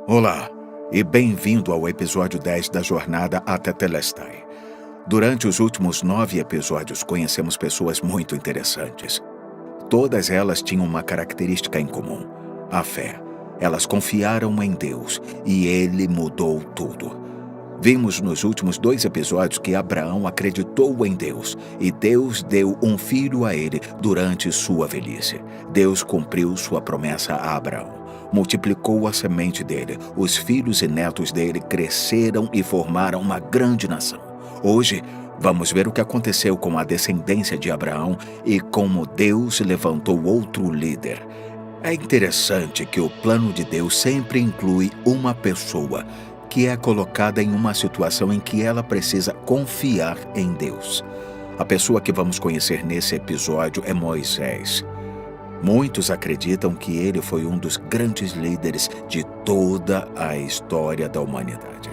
Olá, e bem-vindo ao episódio 10 da Jornada até Telestai. Durante os últimos 9 episódios, conhecemos pessoas muito interessantes. Todas elas tinham uma característica em comum: a fé. Elas confiaram em Deus, e Ele mudou tudo. Vimos nos últimos 2 episódios que Abraão acreditou em Deus, e Deus deu um filho a ele durante sua velhice. Deus cumpriu sua promessa a Abraão. Multiplicou a semente dele, os filhos e netos dele cresceram e formaram uma grande nação. Hoje, vamos ver o que aconteceu com a descendência de Abraão e como Deus levantou outro líder. É interessante que o plano de Deus sempre inclui uma pessoa que é colocada em uma situação em que ela precisa confiar em Deus. A pessoa que vamos conhecer nesse episódio é Moisés. Muitos acreditam que ele foi um dos grandes líderes de toda a história da humanidade.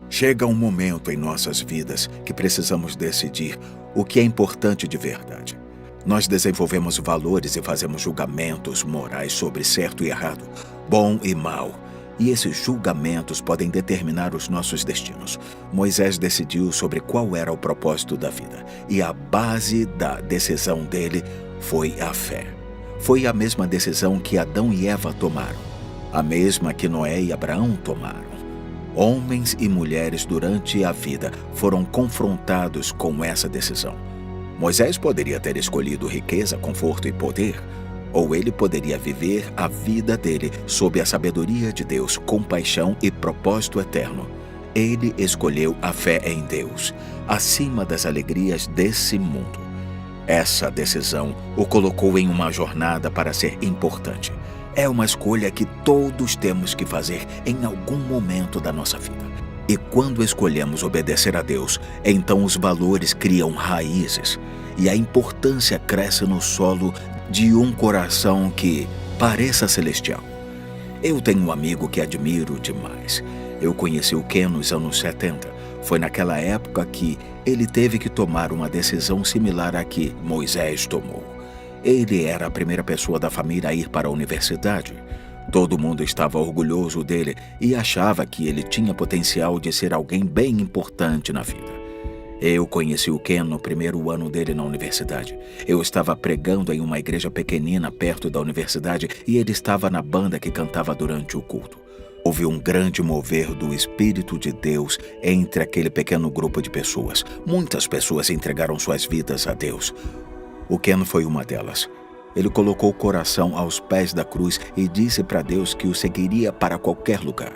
Chega um momento em nossas vidas que precisamos decidir o que é importante de verdade. Nós desenvolvemos valores e fazemos julgamentos morais sobre certo e errado, bom e mal. E esses julgamentos podem determinar os nossos destinos. Moisés decidiu sobre qual era o propósito da vida, e a base da decisão dele foi a fé. Foi a mesma decisão que Adão e Eva tomaram, a mesma que Noé e Abraão tomaram. Homens e mulheres durante a vida foram confrontados com essa decisão. Moisés poderia ter escolhido riqueza, conforto e poder, ou ele poderia viver a vida dele sob a sabedoria de Deus, compaixão e propósito eterno. Ele escolheu a fé em Deus, acima das alegrias desse mundo. Essa decisão o colocou em uma jornada para ser importante. É uma escolha que todos temos que fazer em algum momento da nossa vida. E quando escolhemos obedecer a Deus, então os valores criam raízes e a importância cresce no solo de um coração que pareça celestial. Eu tenho um amigo que admiro demais. Eu conheci o Ken nos anos 70. Foi naquela época que ele teve que tomar uma decisão similar à que Moisés tomou. Ele era a primeira pessoa da família a ir para a universidade. Todo mundo estava orgulhoso dele e achava que ele tinha potencial de ser alguém bem importante na vida. Eu conheci o Ken no primeiro ano dele na universidade. Eu estava pregando em uma igreja pequenina perto da universidade e ele estava na banda que cantava durante o culto. Houve um grande mover do Espírito de Deus entre aquele pequeno grupo de pessoas. Muitas pessoas entregaram suas vidas a Deus. O Ken foi uma delas. Ele colocou o coração aos pés da cruz e disse para Deus que o seguiria para qualquer lugar.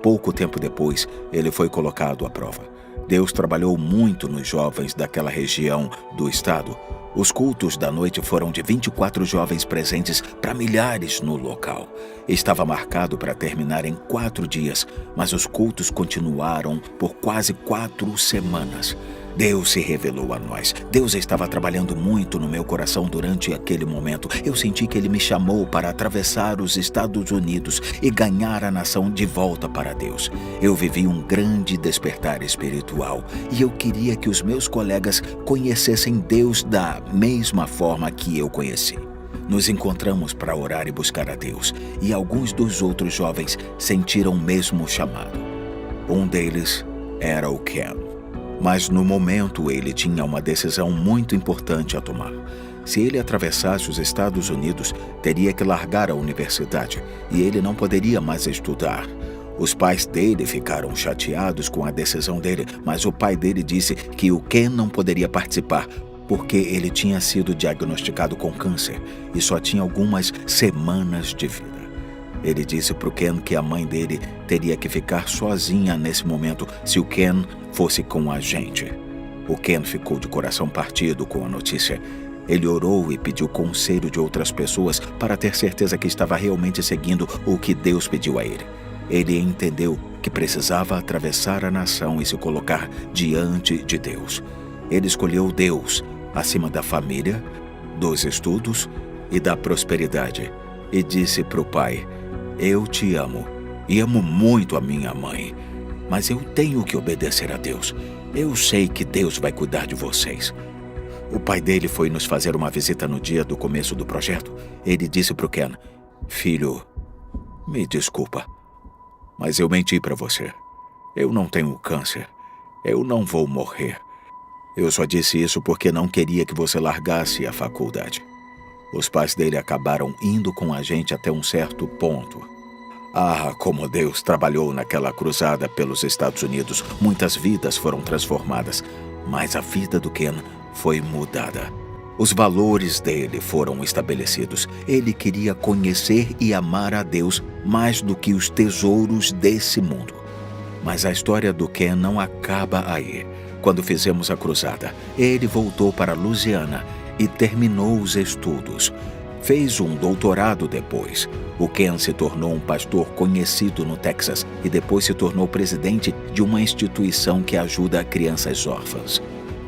Pouco tempo depois, ele foi colocado à prova. Deus trabalhou muito nos jovens daquela região do estado. Os cultos da noite foram de 24 jovens presentes para milhares no local. Estava marcado para terminar em 4 dias, mas os cultos continuaram por quase 4 semanas. Deus se revelou a nós. Deus estava trabalhando muito no meu coração durante aquele momento. Eu senti que Ele me chamou para atravessar os Estados Unidos e ganhar a nação de volta para Deus. Eu vivi um grande despertar espiritual e eu queria que os meus colegas conhecessem Deus da mesma forma que eu conheci. Nos encontramos para orar e buscar a Deus, e alguns dos outros jovens sentiram o mesmo chamado. Um deles era o Ken. Mas no momento ele tinha uma decisão muito importante a tomar. Se ele atravessasse os Estados Unidos, teria que largar a universidade e ele não poderia mais estudar. Os pais dele ficaram chateados com a decisão dele, mas o pai dele disse que o Ken não poderia participar porque ele tinha sido diagnosticado com câncer e só tinha algumas semanas de vida. Ele disse para o Ken que a mãe dele teria que ficar sozinha nesse momento se o Ken fosse com a gente. O Ken ficou de coração partido com a notícia. Ele orou e pediu conselho de outras pessoas para ter certeza que estava realmente seguindo o que Deus pediu a ele. ele entendeu que precisava atravessar a nação e se colocar diante de Deus. Ele escolheu Deus acima da família, dos estudos e da prosperidade, e disse para o pai: eu te amo e amo muito a minha mãe, mas eu tenho que obedecer a Deus. Eu sei que Deus vai cuidar de vocês. O pai dele foi nos fazer uma visita no dia do começo do projeto. Ele disse para o Ken: filho, me desculpa, mas eu menti para você. Eu não tenho câncer. Eu não vou morrer. Eu só disse isso porque não queria que você largasse a faculdade. Os pais dele acabaram indo com a gente até um certo ponto. Ah, como Deus trabalhou naquela cruzada pelos Estados Unidos. Muitas vidas foram transformadas, mas a vida do Ken foi mudada. Os valores dele foram estabelecidos. Ele queria conhecer e amar a Deus mais do que os tesouros desse mundo. Mas a história do Ken não acaba aí. Quando fizemos a cruzada, ele voltou para Louisiana e terminou os estudos. Fez um doutorado depois. O Ken se tornou um pastor conhecido no Texas e depois se tornou presidente de uma instituição que ajuda crianças órfãs.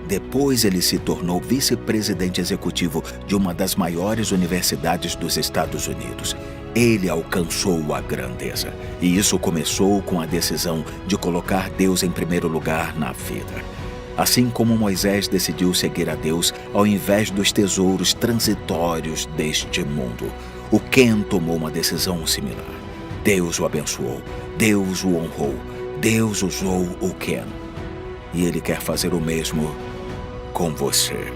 Depois ele se tornou vice-presidente executivo de uma das maiores universidades dos Estados Unidos. Ele alcançou a grandeza. E isso começou com a decisão de colocar Deus em primeiro lugar na vida. Assim como Moisés decidiu seguir a Deus ao invés dos tesouros transitórios deste mundo, o Ken tomou uma decisão similar. Deus o abençoou, Deus o honrou, Deus usou o Ken. E ele quer fazer o mesmo com você.